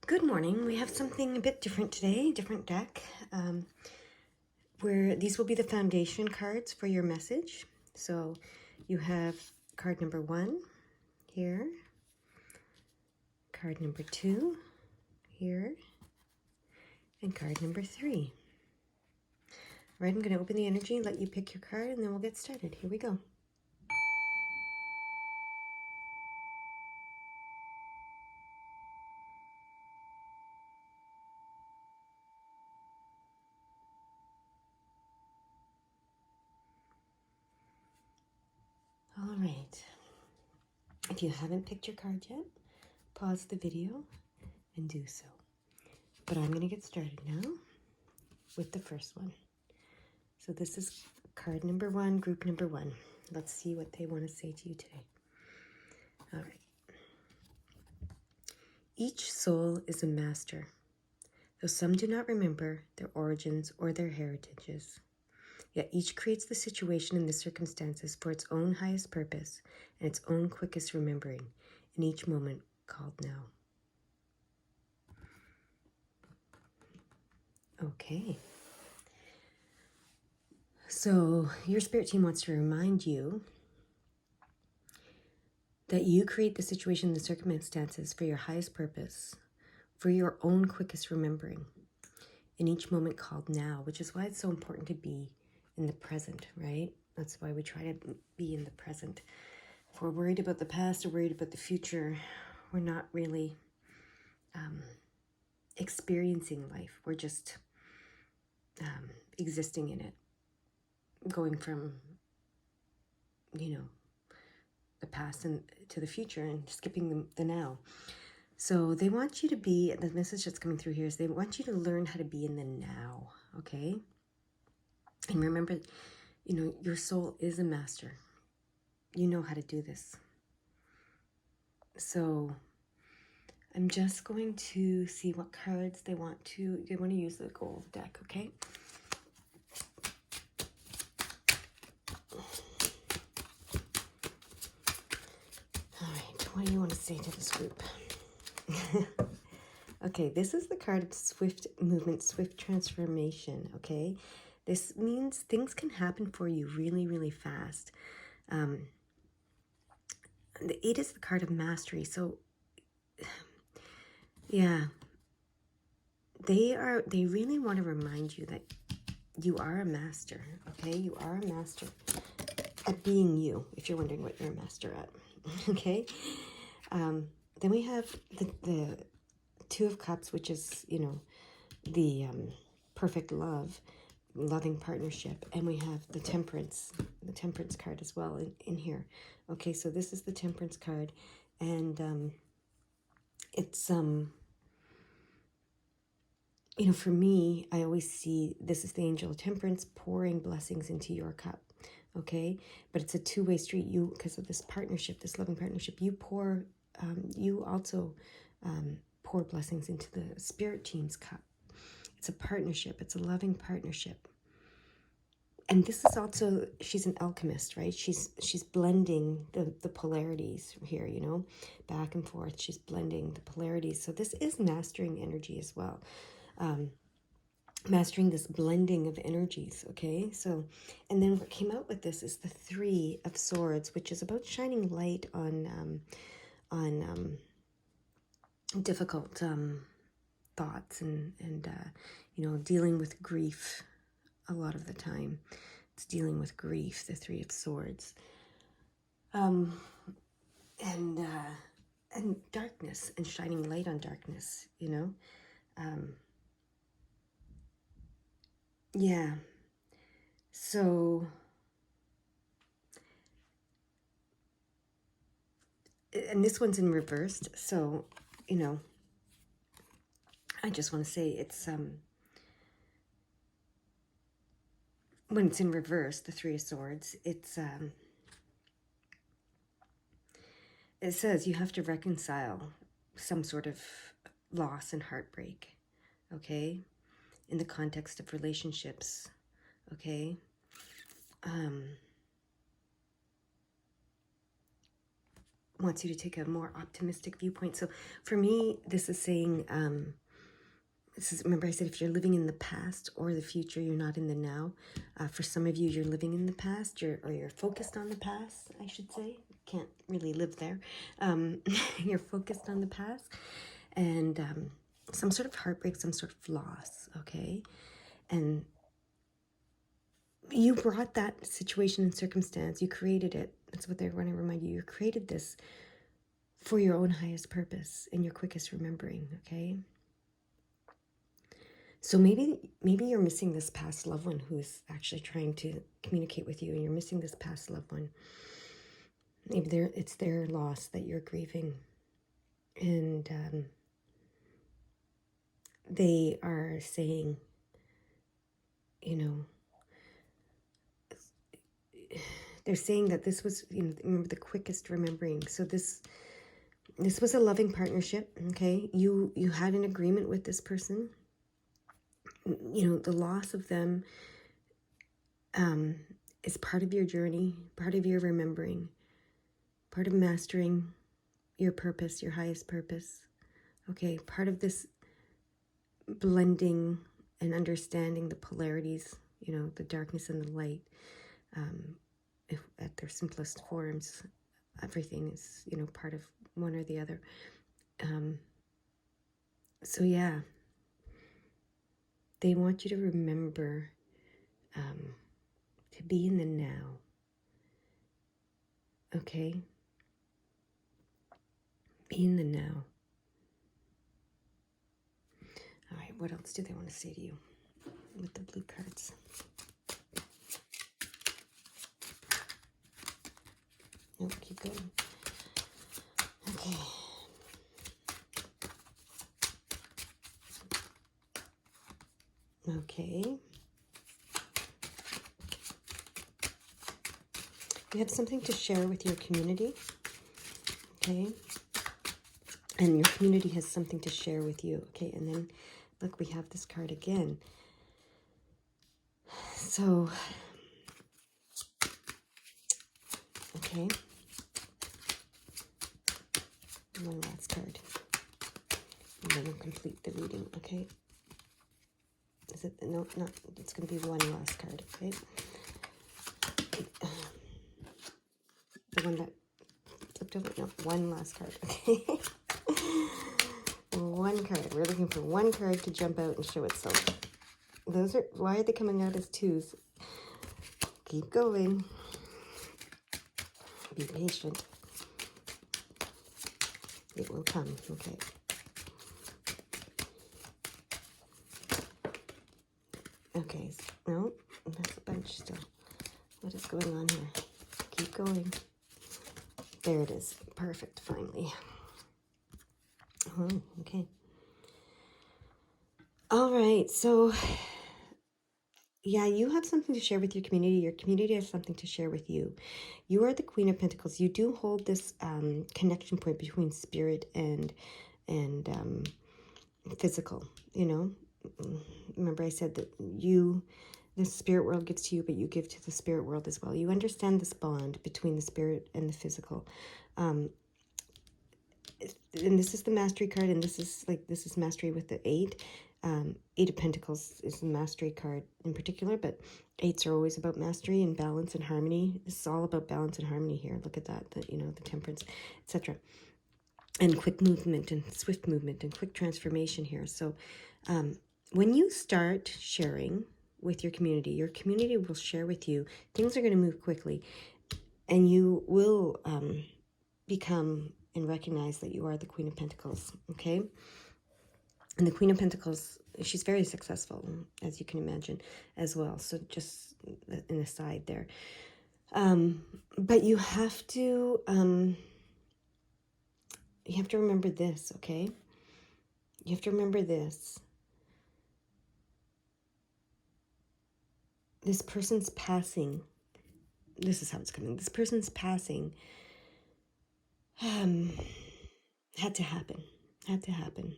Good morning. We have something a bit different today, different deck, where these will be the foundation cards for your message. So you have card number 1 here, card number 2 here, and card number 3. All right, I'm going to open the energy, let you pick your card, and then we'll get started. Here we go. All right. If you haven't picked your card yet, pause the video and do so. But I'm going to get started now with the first one. So this is card number 1, group number 1. Let's see what they want to say to you today. All right. Each soul is a master, though some do not remember their origins or their heritages. Yet each creates the situation and the circumstances for its own highest purpose and its own quickest remembering in each moment called now. Okay. So your spirit team wants to remind you that you create the situation and the circumstances for your highest purpose, for your own quickest remembering in each moment called now, which is why it's so important to be in the present, right? That's why we try to be in the present. If we're worried about the past or worried about the future, we're not really experiencing life. We're just existing in it, going from, the past and to the future and skipping the now. So they want you to be, the message that's coming through here is they want you to learn how to be in the now, okay? And remember, your soul is a master. You know how to do this. So I'm just going to see what cards they want to use the gold deck, okay? All right, what do you want to say to this group? Okay, this is the card of swift movement, swift transformation, okay? This means things can happen for you really, really fast. The 8 is the card of mastery, so yeah, they really want to remind you that you are a master, okay? You are a master at being you, if you're wondering what you're a master at, okay? Then we have the 2 of Cups, which is, the perfect loving partnership. And we have the Temperance card as well in here. Okay, so this is the Temperance card. And it's, for me, I always see this is the Angel of Temperance pouring blessings into your cup. Okay, but it's a two-way street. You, because of this partnership, this loving partnership, you also pour blessings into the spirit team's cup. It's a partnership. It's a loving partnership. And this is also, she's an alchemist, right? She's blending the polarities here, back and forth. She's blending the polarities. So this is mastering energy as well. Mastering this blending of energies, okay? So, and then what came out with this is the 3 of Swords, which is about shining light on difficult thoughts and dealing with grief. A lot of the time it's dealing with grief, the 3 of Swords, and darkness, and shining light on darkness, yeah. So and this one's in reversed, so I just want to say it's when it's in reverse, the 3 of Swords, it's it says you have to reconcile some sort of loss and heartbreak, okay, in the context of relationships, okay. wants you to take a more optimistic viewpoint. So for me, this is saying, remember I said, if you're living in the past or the future, you're not in the now. For some of you, you're living in the past, or you're focused on the past, I should say. Can't really live there. You're focused on the past, and some sort of heartbreak, some sort of loss, okay? And you brought that situation and circumstance, you created it. That's what they want to remind you. You created this for your own highest purpose and your quickest remembering, okay? So maybe you're missing this past loved one who's actually trying to communicate with you, and you're missing this past loved one. Maybe it's their loss that you're grieving, and they are saying, they're saying that this was, remember, the quickest remembering. So this was a loving partnership, okay? You had an agreement with this person. The loss of them is part of your journey, part of your remembering, part of mastering your purpose, your highest purpose, okay? Part of this blending and understanding the polarities, the darkness and the light. If at their simplest forms, everything is, part of one or the other. So yeah, they want you to remember to be in the now, okay? Be in the now. All right, what else do they want to say to you with the blue cards? Nope, keep going. Okay. Okay. You have something to share with your community. Okay. And your community has something to share with you. Okay. And then, look, we have this card again. So, okay. One last card. And then we'll complete the reading, okay? Is it? No, not. It's going to be one last card, okay? The one that flipped over? No, one last card, okay? One card. We're looking for one card to jump out and show itself. Why are they coming out as twos? Keep going. Be patient. It will come, okay? Okay, no, that's a bunch still. What is going on here? Keep going. There it is. Perfect, finally. Oh, okay. All right, so yeah, you have something to share with your community. Your community has something to share with you. You are the Queen of Pentacles. You do hold this connection point between spirit and physical, Remember I said that the spirit world gives to you, but you give to the spirit world as well. You understand this bond between the spirit and the physical. And this is the mastery card, and this is mastery with the 8. 8 of Pentacles is the mastery card in particular, but 8s are always about mastery and balance and harmony. This is all about balance and harmony here. Look at that, the temperance, etc. And quick movement and swift movement and quick transformation here. So when you start sharing with your community will share with you. Things are going to move quickly, and you will become and recognize that you are the Queen of Pentacles, okay? And the Queen of Pentacles, she's very successful, as you can imagine, as well. So just an aside there. But you have to remember this, okay? You have to remember this. This person's passing. This is how it's coming. This person's passing had to happen. Had to happen.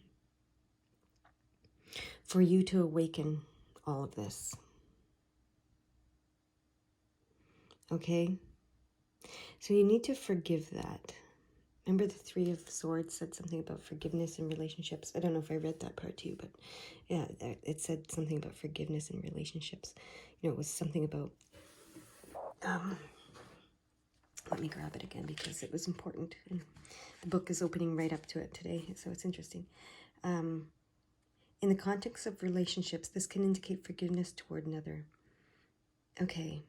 For you to awaken all of this. Okay? So you need to forgive that. Remember the Three of Swords said something about forgiveness in relationships. I don't know if I read that part to you, but yeah, it said something about forgiveness in relationships. You know, it was something about, let me grab it again because it was important. And the book is opening right up to it today, so it's interesting. In the context of relationships, this can indicate forgiveness toward another. Okay.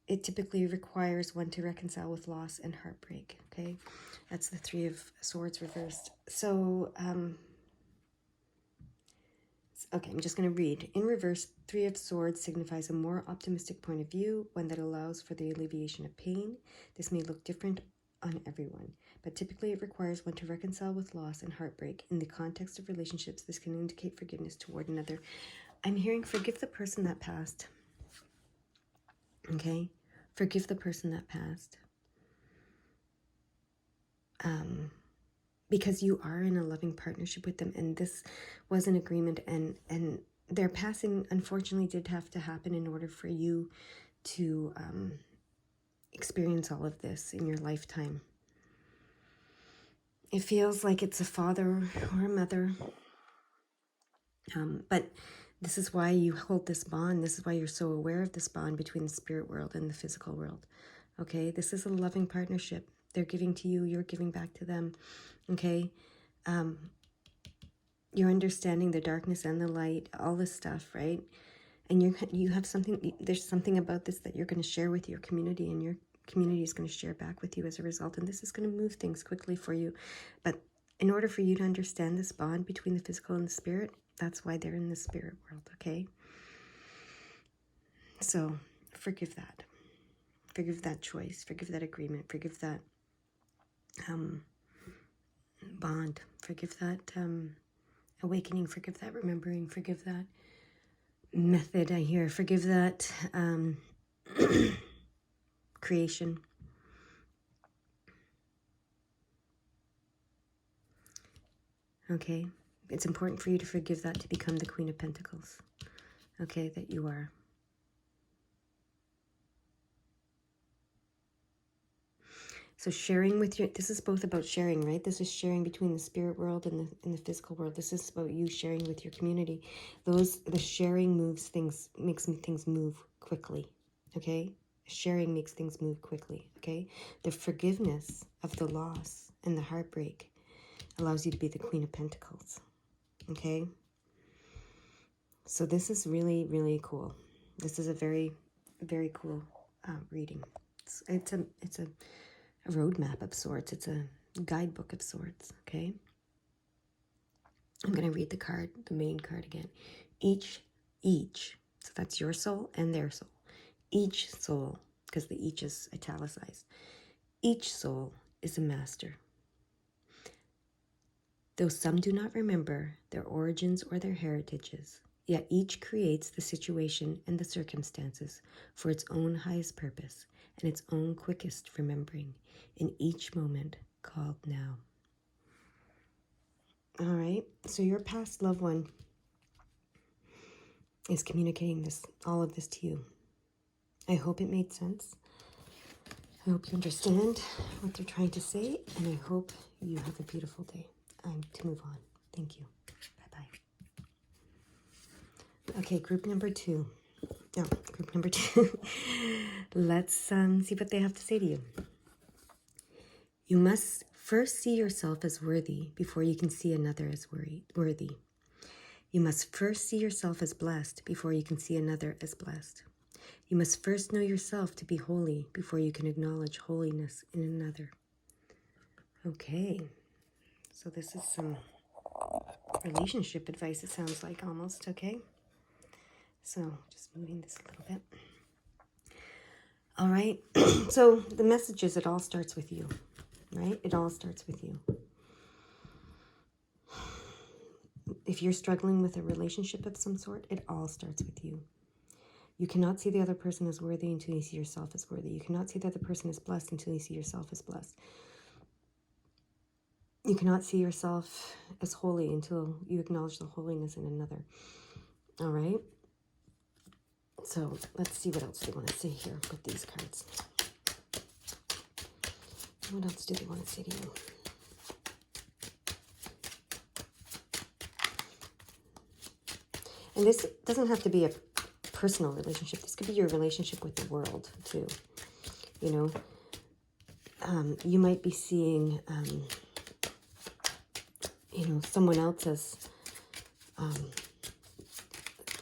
It typically requires one to reconcile with loss and heartbreak, okay? That's the Three of Swords reversed. So, okay, I'm just going to read. In reverse, Three of Swords signifies a more optimistic point of view, one that allows for the alleviation of pain. This may look different on everyone, but typically it requires one to reconcile with loss and heartbreak. In the context of relationships, this can indicate forgiveness toward another. I'm hearing forgive the person that passed. Okay? Forgive the person that passed. Because you are in a loving partnership with them, and this was an agreement, and their passing unfortunately did have to happen in order for you to experience all of this in your lifetime. It feels like it's a father or a mother, but this is why you hold this bond. This is why you're so aware of this bond between the spirit world and the physical world. Okay, this is a loving partnership. They're giving to you, you're giving back to them. Okay, you're understanding the darkness and the light, all this stuff, right? And you have something, there's something about this that you're going to share with your community, and your community is going to share back with you as a result, and this is going to move things quickly for you. But in order for you to understand this bond between the physical and the spirit, that's why they're in the spirit world, okay? So forgive that. Forgive that choice. Forgive that agreement. Forgive that bond. Forgive that awakening. Forgive that remembering. Forgive that method I hear. Forgive that creation. Okay? It's important for you to forgive that to become the Queen of Pentacles. Okay? That you are. So sharing with your, this is both about sharing, right? This is sharing between the spirit world and the physical world. This is about you sharing with your community. The sharing moves things, makes things move quickly, okay? Sharing makes things move quickly, okay? The forgiveness of the loss and the heartbreak allows you to be the Queen of Pentacles, okay? So this is really, really cool. This is a very, very cool reading. It's a roadmap of sorts. It's a guidebook of sorts, okay? I'm going to read the card, the main card again. Each, so that's your soul and their soul. Each soul, because the each is italicized. Each soul is a master. Though some do not remember their origins or their heritages, yet each creates the situation and the circumstances for its own highest purpose and its own quickest remembering in each moment called now. All right, so your past loved one is communicating this, all of this to you. I hope it made sense. I hope you understand what they're trying to say, and I hope you have a beautiful day. I'm to move on. Thank you. Bye-bye. Okay, group number two. No, group number two. Let's see what they have to say to you. You must first see yourself as worthy before you can see another as worthy. You must first see yourself as blessed before you can see another as blessed. You must first know yourself to be holy before you can acknowledge holiness in another. Okay, so this is some relationship advice, it sounds like, almost, okay? So just moving this a little bit. All right, so the message is it all starts with you, right? It all starts with you. If you're struggling with a relationship of some sort, it all starts with you. You cannot see the other person as worthy until you see yourself as worthy. You cannot see the other person as blessed until you see yourself as blessed. You cannot see yourself as holy until you acknowledge the holiness in another. All right? So let's see what else they want to say here with these cards. What else do they want to say to you? And this doesn't have to be a personal relationship. This could be your relationship with the world too. You know, you might be seeing, you know, someone else as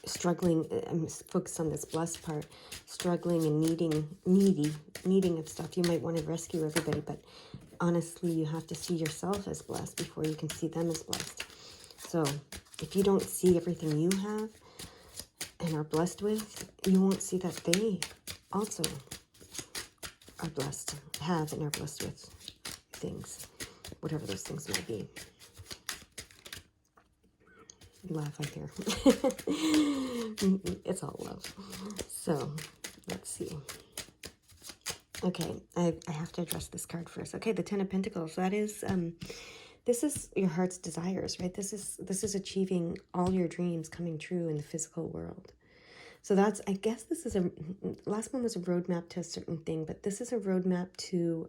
struggling. I'm focused on this blessed part. Struggling and needing of stuff. You might want to rescue everybody, but honestly, you have to see yourself as blessed before you can see them as blessed. So if you don't see everything you have and are blessed with, you won't see that they also are blessed, have and are blessed with things, whatever those things may be. Love, I hear. It's all love. So let's see. Okay, I have to address this card first. Okay, the Ten of Pentacles. That is, this is your heart's desires, right? This is achieving all your dreams coming true in the physical world. So that's, I guess this is last one was a roadmap to a certain thing, but this is a roadmap to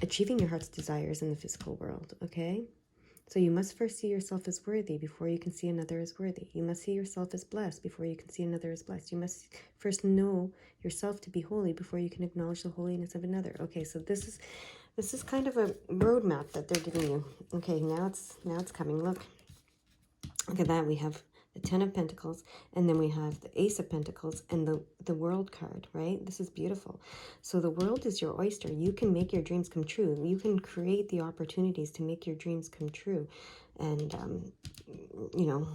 achieving your heart's desires in the physical world, okay? So you must first see yourself as worthy before you can see another as worthy. You must see yourself as blessed before you can see another as blessed. You must first know yourself to be holy before you can acknowledge the holiness of another. Okay, so this is kind of a roadmap that they're giving you. Okay, now it's coming. Look at that. We have the Ten of Pentacles, and then we have the Ace of Pentacles and the World card, right? This is beautiful. So the world is your oyster. You can make your dreams come true. You can create the opportunities to make your dreams come true. And, you know,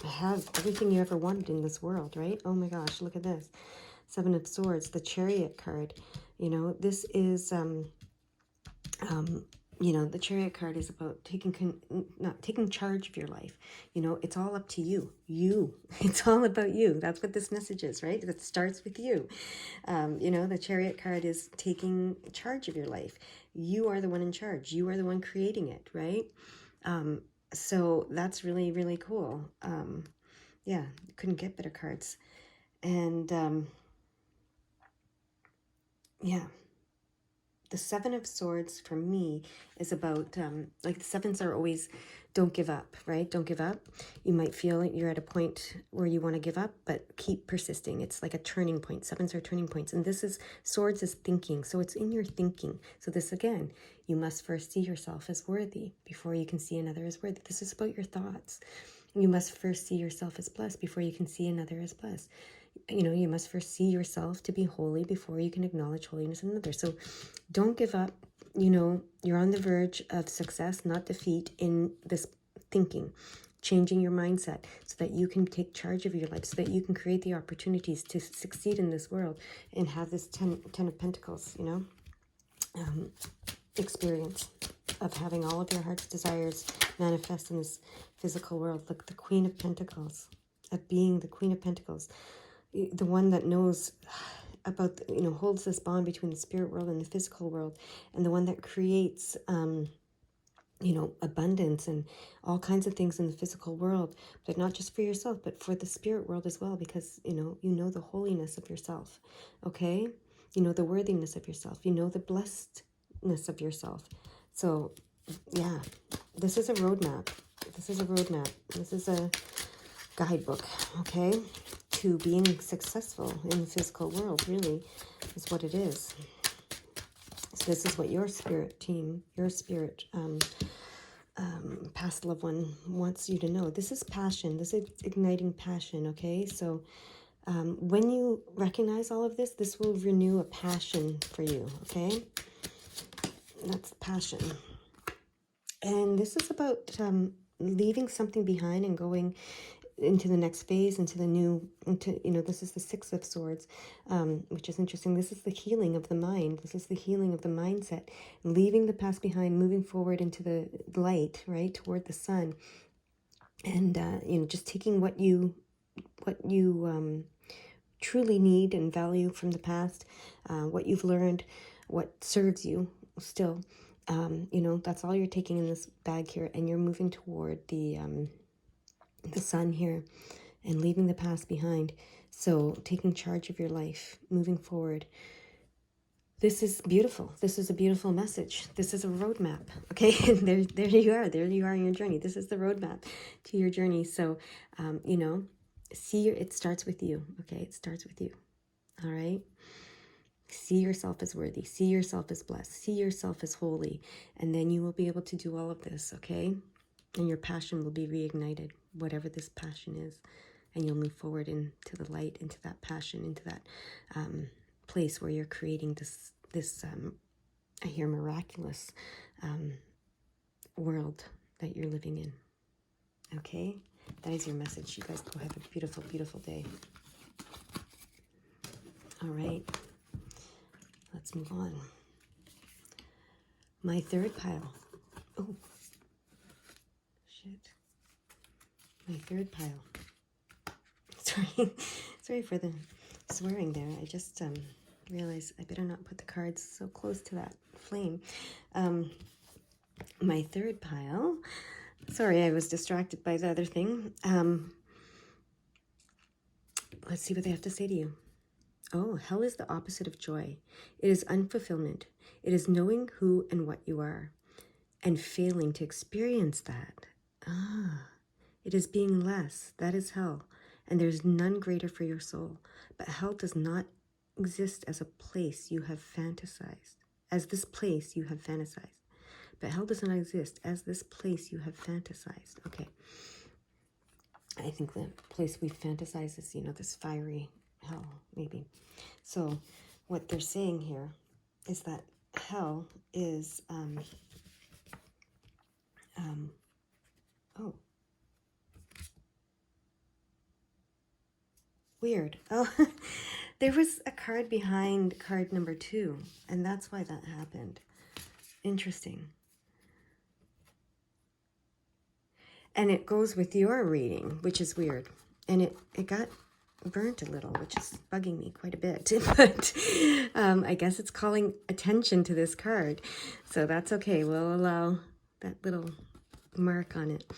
have everything you ever wanted in this world, right? Oh my gosh, look at this. Seven of Swords, the Chariot card. You know, this is... you know, the Chariot card is about taking charge of your life. You know, it's all up to you. It's all about you. That's what this message is, right? It starts with you. You know, the Chariot card is taking charge of your life. You are the one in charge. You are the one creating it, right? So that's really, really cool. Yeah, couldn't get better cards. And yeah. The Seven of Swords for me is about, like the sevens are always, don't give up, right? Don't give up. You might feel like you're at a point where you want to give up, but keep persisting. It's like a turning point. Sevens are turning points. And this is, Swords is thinking. So it's in your thinking. So this again, you must first see yourself as worthy before you can see another as worthy. This is about your thoughts. You must first see yourself as blessed before you can see another as blessed. You know, you must first see yourself to be holy before you can acknowledge holiness in another. So don't give up. You know, you're on the verge of success, not defeat, in this thinking, changing your mindset so that you can take charge of your life, so that you can create the opportunities to succeed in this world and have this ten of Pentacles, you know, experience of having all of your heart's desires manifest in this physical world. Look, the Queen of Pentacles, of being the Queen of Pentacles, the one that knows about, you know, holds this bond between the spirit world and the physical world, and the one that creates, you know, abundance and all kinds of things in the physical world, but not just for yourself, but for the spirit world as well, because, you know the holiness of yourself, okay? You know the worthiness of yourself. You know the blessedness of yourself. So, yeah, this is a roadmap. This is a roadmap. This is a guidebook, okay, to being successful in the physical world, really, is what it is. So this is what your spirit team, your spirit past loved one wants you to know. This is passion. This is igniting passion, okay? So when you recognize all of this, this will renew a passion for you, okay? That's passion. And this is about leaving something behind and going into the next phase, into the new, you know, this is the Six of Swords, which is interesting. This is the healing of the mind. This is the healing of the mindset, leaving the past behind, moving forward into the light, right, toward the sun, and you know, just taking what you truly need and value from the past, what you've learned, what serves you still. You know, that's all you're taking in this bag here, and you're moving toward the sun here and leaving the past behind. So taking charge of your life, moving forward This is beautiful. This is a beautiful message. This is a roadmap. Okay, and there you are. There you are in your journey. This is the roadmap to your journey. So, you know, it starts with you. Okay, it starts with you. All right. See yourself as worthy. See yourself as blessed. See yourself as holy, and then you will be able to do all of this. Okay, and your passion will be reignited, whatever this passion is, and you'll move forward into the light, into that passion, into that place where you're creating this I hear miraculous world that you're living in. Okay, that is your message. You guys go have a beautiful, beautiful day. All right, let's move on. My third pile. Oh, shit. My third pile. Sorry for the swearing there. I just realized I better not put the cards so close to that flame. My third pile. Sorry, I was distracted by the other thing. Let's see what they have to say to you. Oh, hell is the opposite of joy. It is unfulfillment. It is knowing who and what you are and failing to experience that. It is being less. That is hell. And there's none greater for your soul. But hell does not exist as a place you have fantasized. As this place you have fantasized. But hell does not exist as this place you have fantasized. Okay. I think the place we fantasize is, this fiery hell, maybe. So what they're saying here is that hell is, oh, weird. Oh, there was a card behind card number 2, and that's why that happened. Interesting. And it goes with your reading, which is weird. And it got burnt a little, which is bugging me quite a bit. But I guess it's calling attention to this card. So that's okay. We'll allow that little mark on it.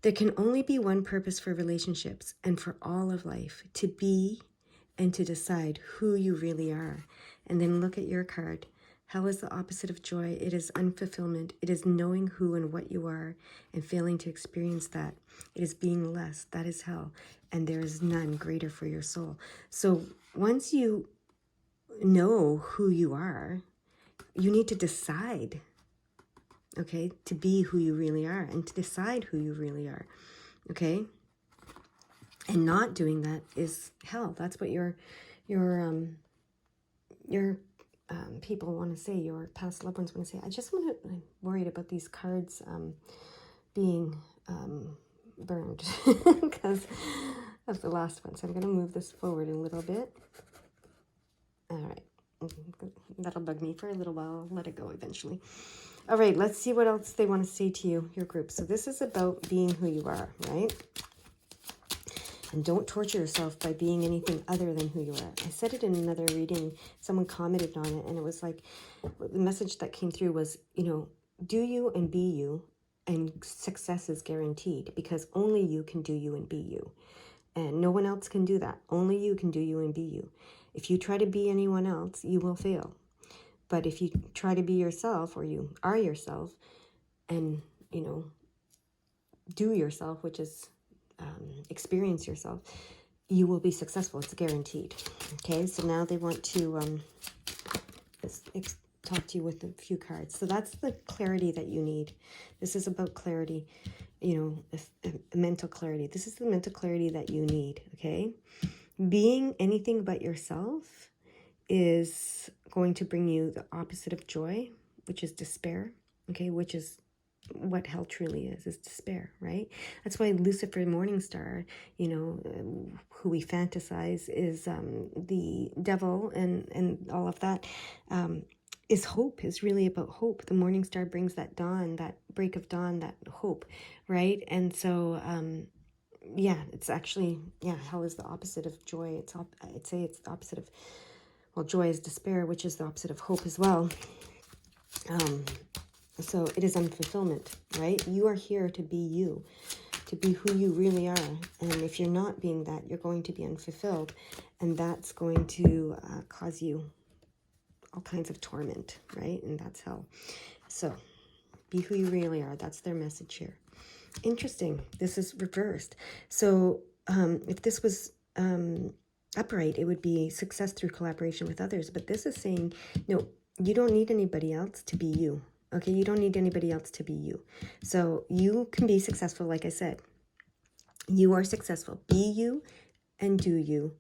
There can only be one purpose for relationships and for all of life, to be and to decide who you really are. And then look at your card. Hell is the opposite of joy. It is unfulfillment. It is knowing who and what you are and failing to experience that. It is being less. That is hell. And there is none greater for your soul. So once you know who you are, you need to decide, okay, to be who you really are and to decide who you really are, okay? And not doing that is hell. That's what your people want to say, your past loved ones want to say. I'm worried about these cards being burned because of the last one. So I'm going to move this forward a little bit. All right. That'll bug me for a little while. I'll let it go eventually. All right, let's see what else they want to say to you, your group. So this is about being who you are, right? And don't torture yourself by being anything other than who you are. I said it in another reading. Someone commented on it, and it was like, the message that came through was, do you and be you, and success is guaranteed, because only you can do you and be you. And no one else can do that. Only you can do you and be you. If you try to be anyone else, you will fail. But if you try to be yourself, or you are yourself, and, do yourself, which is experience yourself, you will be successful. It's guaranteed. Okay, so now they want to talk to you with a few cards. So that's the clarity that you need. This is about clarity, mental clarity. This is the mental clarity that you need, okay? Being anything but yourself is going to bring you the opposite of joy, which is despair, okay? Which is what hell truly is despair, right? That's why Lucifer Morningstar, who we fantasize is the devil and all of that, is hope, is really about hope. The Morningstar brings that dawn, that break of dawn, that hope, right? And so, it's actually, hell is the opposite of joy. I'd say it's the opposite of, joy is despair, which is the opposite of hope as well. So it is unfulfillment, right? You are here to be you, to be who you really are. And if you're not being that, you're going to be unfulfilled. And that's going to cause you all kinds of torment, right? And that's hell. So be who you really are. That's their message here. Interesting. This is reversed. So if this was upright, it would be success through collaboration with others. But this is saying, no, you don't need anybody else to be you. Okay, you don't need anybody else to be you. So you can be successful, like I said. You are successful. Be you and do you,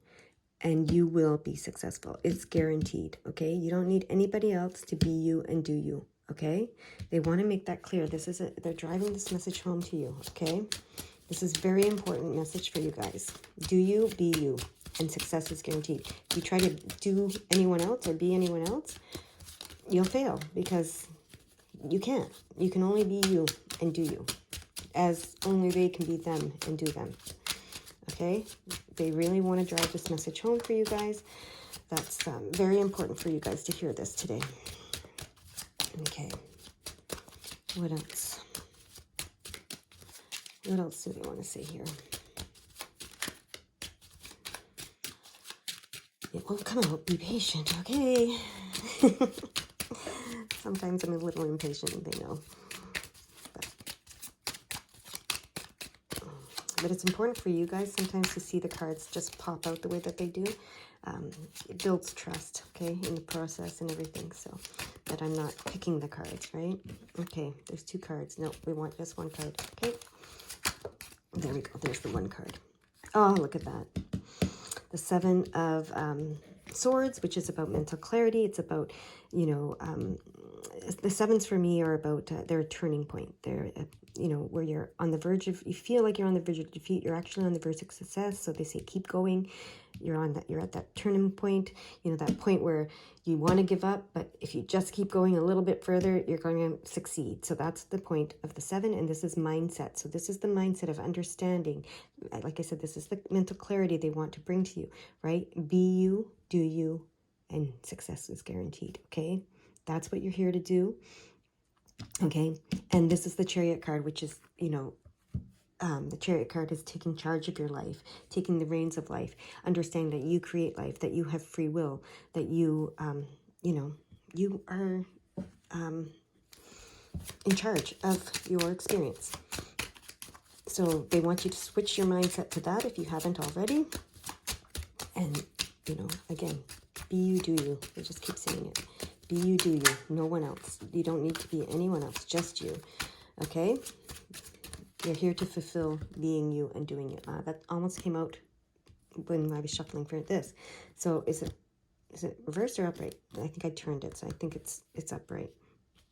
and you will be successful. It's guaranteed, okay? You don't need anybody else to be you and do you, okay? They want to make that clear. They're driving this message home to you, okay? This is very important message for you guys. Do you, be you, and success is guaranteed. If you try to do anyone else or be anyone else, you'll fail because you can't. You can only be you and do you, as only they can be them and do them. Okay? They really want to drive this message home for you guys. That's very important for you guys to hear this today. Okay. What else? What else do they want to say here? It will come out. Be patient. Okay. Sometimes I'm a little impatient, they know. But it's important for you guys sometimes to see the cards just pop out the way that they do. It builds trust, okay, in the process and everything. So that I'm not picking the cards, right? Okay, there's 2 cards. No, we want just 1 card, okay? There we go. There's the 1 card. Oh, look at that. The 7 of Swords, which is about mental clarity. It's about, you know, the 7s for me are about their turning point. They're, you know, where you're on the verge of, you feel like you're on the verge of defeat. You're actually on the verge of success. So they say, keep going. You're at that turning point, you know, that point where you want to give up, but if you just keep going a little bit further, you're going to succeed. So that's the point of the 7. And this is mindset. So this is the mindset of understanding. Like I said, this is the mental clarity they want to bring to you, right? Be you, do you, and success is guaranteed. Okay. That's what you're here to do. Okay. And this is the Chariot card, which is, you know, the Chariot card is taking charge of your life, taking the reins of life, understanding that you create life, that you have free will, that you, you know, you are in charge of your experience. So they want you to switch your mindset to that if you haven't already. And, you know, again, be you, do you. They just keep saying it. Be you, do you. No one else. You don't need to be anyone else, just you. Okay? You're here to fulfill being you and doing it. That almost came out when I was shuffling for this. So is it reversed or upright? I think I turned it, so I think it's upright.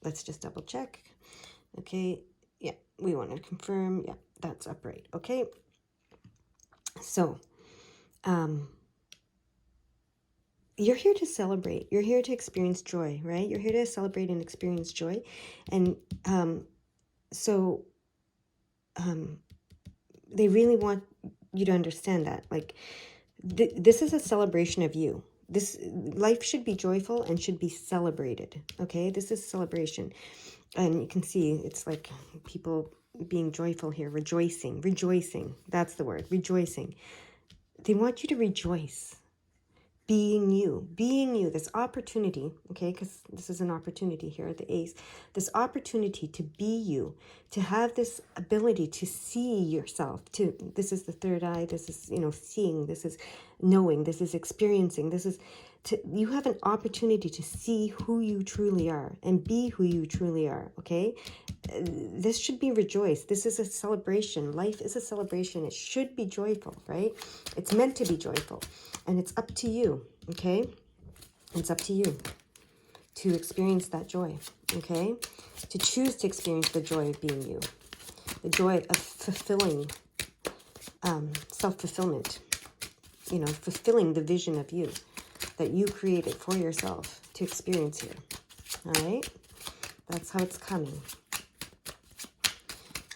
Let's just double check. Okay, yeah, we want to confirm. Yeah, that's upright. Okay, so you're here to celebrate. You're here to experience joy, right? You're here to celebrate and experience joy. And so they really want you to understand that. Like, this is a celebration of you. This life should be joyful and should be celebrated. Okay, this is celebration. And you can see it's like people being joyful here, rejoicing. That's the word, rejoicing. They want you to rejoice. Being you, this opportunity, okay, because this is an opportunity here, the Ace, this opportunity to be you, to have this ability to see yourself, this is the third eye, this is, you know, seeing, this is knowing, this is experiencing, you have an opportunity to see who you truly are and be who you truly are, okay? This should be rejoiced. This is a celebration. Life is a celebration. It should be joyful, right? It's meant to be joyful. And it's up to you, okay? It's up to you to experience that joy, okay? To choose to experience the joy of being you. The joy of fulfilling, self-fulfillment. You know, fulfilling the vision of you that you created for yourself to experience here. All right? That's how it's coming.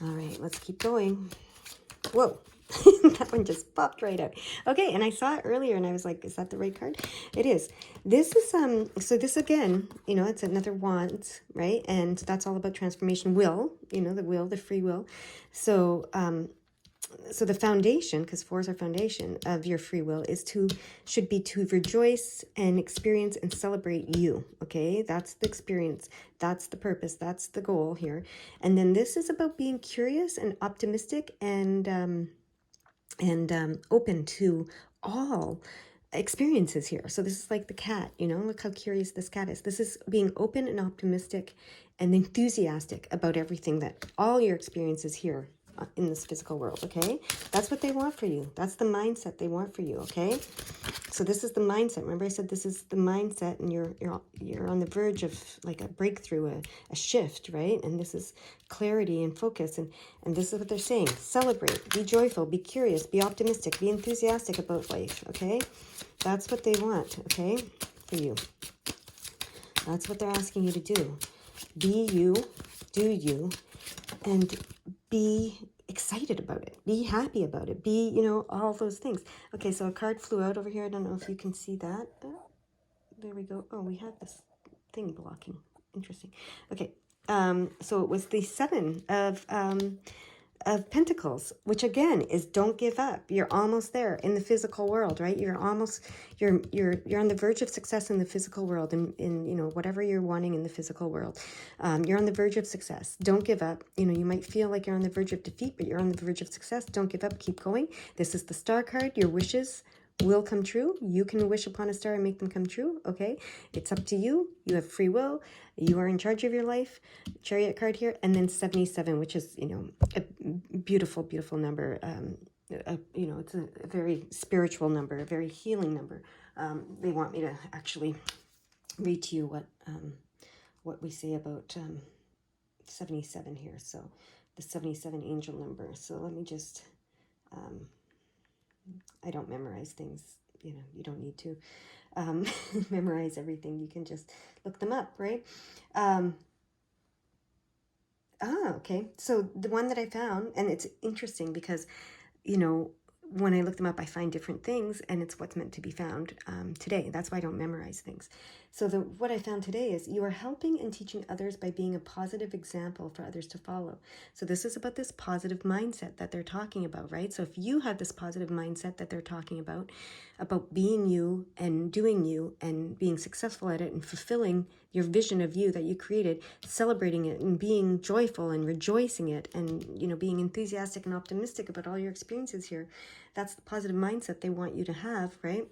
All right, let's keep going. Whoa. That one just popped right out. Okay, and I saw it earlier and I was like, is that the right card? It is. This is, so this again, you know, it's another wand, right? And that's all about transformation. Will, you know, the will, the free will. So, so the foundation, because 4 is our foundation of your free will, should be to rejoice and experience and celebrate you. Okay, that's the experience, that's the purpose, that's the goal here. And then this is about being curious and optimistic and open to all experiences here. So this is like the cat, look how curious this cat is. This is being open and optimistic and enthusiastic about everything, that all your experiences here in this physical world. Okay, that's what they want for you. That's the mindset they want for you. Okay, so this is the mindset. Remember I said this is the mindset, and you're on the verge of like a breakthrough, a shift, right? And this is clarity and focus, and this is what they're saying: celebrate, be joyful, be curious, be optimistic, be enthusiastic about life. Okay, that's what they want. Okay, for you, that's what they're asking you to do. Be you, do you, and be excited about it, be happy about it, be, all those things. Okay, so a card flew out over here. I don't know if you can see that. There we go. Oh, we have this thing blocking. Interesting. Okay, so it was the 7 of Pentacles, which again is don't give up. You're almost there in the physical world, right? You're on the verge of success in the physical world, in whatever you're wanting in the physical world. You're on the verge of success. Don't give up. You might feel like you're on the verge of defeat, but you're on the verge of success. Don't give up. Keep going. This is the Star card. Your wishes will come true. You can wish upon a star and make them come true. Okay, it's up to you. You have free will. You are in charge of your life. Chariot card here, and then 77, which is a beautiful, beautiful number. It's a very spiritual number, a very healing number. They want me to actually read to you what we say about 77 here. So the 77 angel number. So let me just. I don't memorize things, you don't need to memorize everything. You can just look them up, right? Okay. So the one that I found, and it's interesting because, when I look them up, I find different things, and it's what's meant to be found today. That's why I don't memorize things. So what I found today is you are helping and teaching others by being a positive example for others to follow. So this is about this positive mindset that they're talking about, right? So if you have this positive mindset that they're talking about being you and doing you and being successful at it and fulfilling your vision of you that you created, celebrating it and being joyful and rejoicing it, and being enthusiastic and optimistic about all your experiences here, that's the positive mindset they want you to have, right?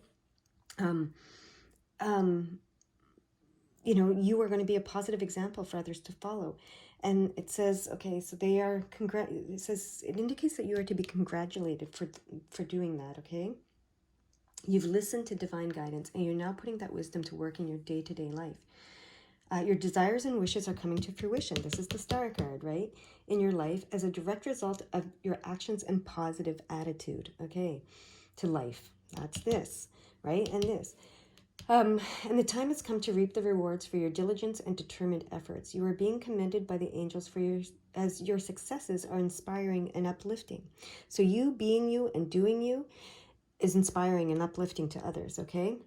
You are going to be a positive example for others to follow. And it says, okay, so they are it indicates that you are to be congratulated for doing that. Okay, you've listened to divine guidance, and you're now putting that wisdom to work in your day-to-day life. Your desires and wishes are coming to fruition. This is the Star card, right? In your life as a direct result of your actions and positive attitude, okay, to life. That's this, right? And this. And the time has come to reap the rewards for your diligence and determined efforts. You are being commended by the angels as your successes are inspiring and uplifting. So you being you and doing you is inspiring and uplifting to others, okay?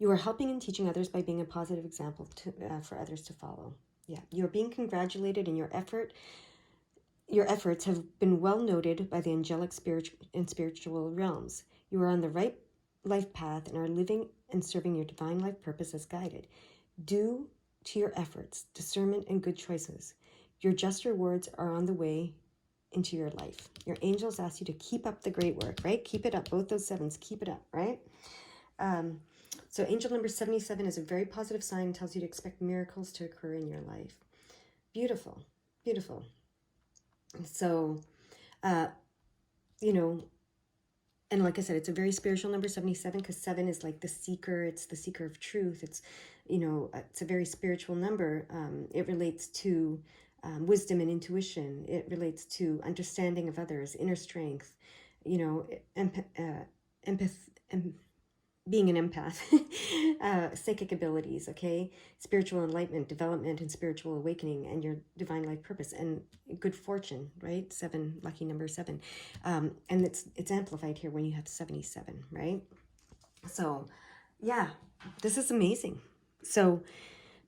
You are helping and teaching others by being a positive example for others to follow. Yeah, you are being congratulated in your effort. Your efforts have been well noted by the angelic spiritual realms. You are on the right life path and are living and serving your divine life purpose as guided. Due to your efforts, discernment, and good choices, your just rewards are on the way into your life. Your angels ask you to keep up the great work, right? Keep it up. Both those 7s, keep it up, right? So angel number 77 is a very positive sign, tells you to expect miracles to occur in your life. Beautiful, beautiful. So, and like I said, it's a very spiritual number, 77, because 7 is like the seeker. It's the seeker of truth. It's, it's a very spiritual number. It relates to wisdom and intuition. It relates to understanding of others, inner strength, being an empath, psychic abilities, okay, spiritual enlightenment, development, and spiritual awakening, and your divine life purpose, and good fortune, right? 7, lucky number 7, and it's amplified here when you have 77, right? So, yeah, this is amazing. So,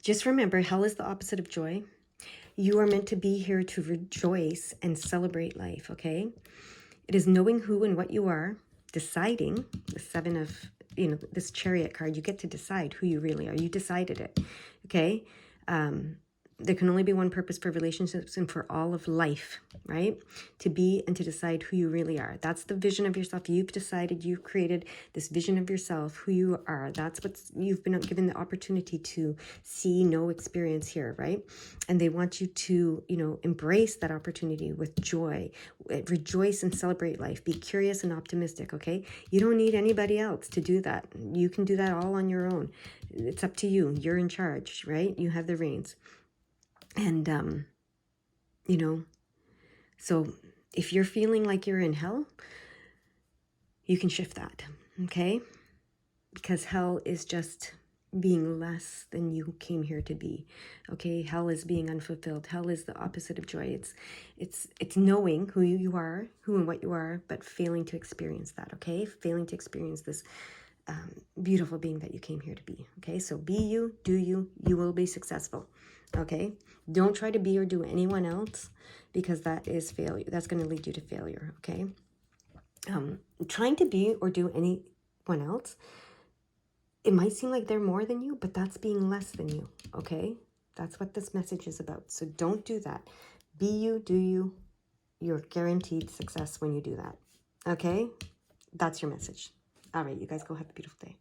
just remember, hell is the opposite of joy. You are meant to be here to rejoice and celebrate life, okay? It is knowing who and what you are, deciding, the seven of, this chariot card, you get to decide who you really are. You decided it, okay? There can only be one purpose for relationships and for all of life, right? To be and to decide who you really are. That's the vision of yourself. You've decided, you've created this vision of yourself, who you are. That's what you've been given the opportunity to see, know, experience here, right? And they want you to, embrace that opportunity with joy, rejoice and celebrate life. Be curious and optimistic, okay? You don't need anybody else to do that. You can do that all on your own. It's up to you. You're in charge, right? You have the reins. And, so if you're feeling like you're in hell, you can shift that, okay? Because hell is just being less than you came here to be, okay? Hell is being unfulfilled. Hell is the opposite of joy. It's knowing who you are, who and what you are, but failing to experience that, okay? Failing to experience this beautiful being that you came here to be, okay? So be you, do you, you will be successful, okay? Don't try to be or do anyone else, because that is failure. That's going to lead you to failure, okay? Trying to be or do anyone else, it might seem like they're more than you, but that's being less than you, okay? That's what this message is about. So don't do that. Be you, do you. You're guaranteed success when you do that, okay? That's your message. All right, you guys go have a beautiful day.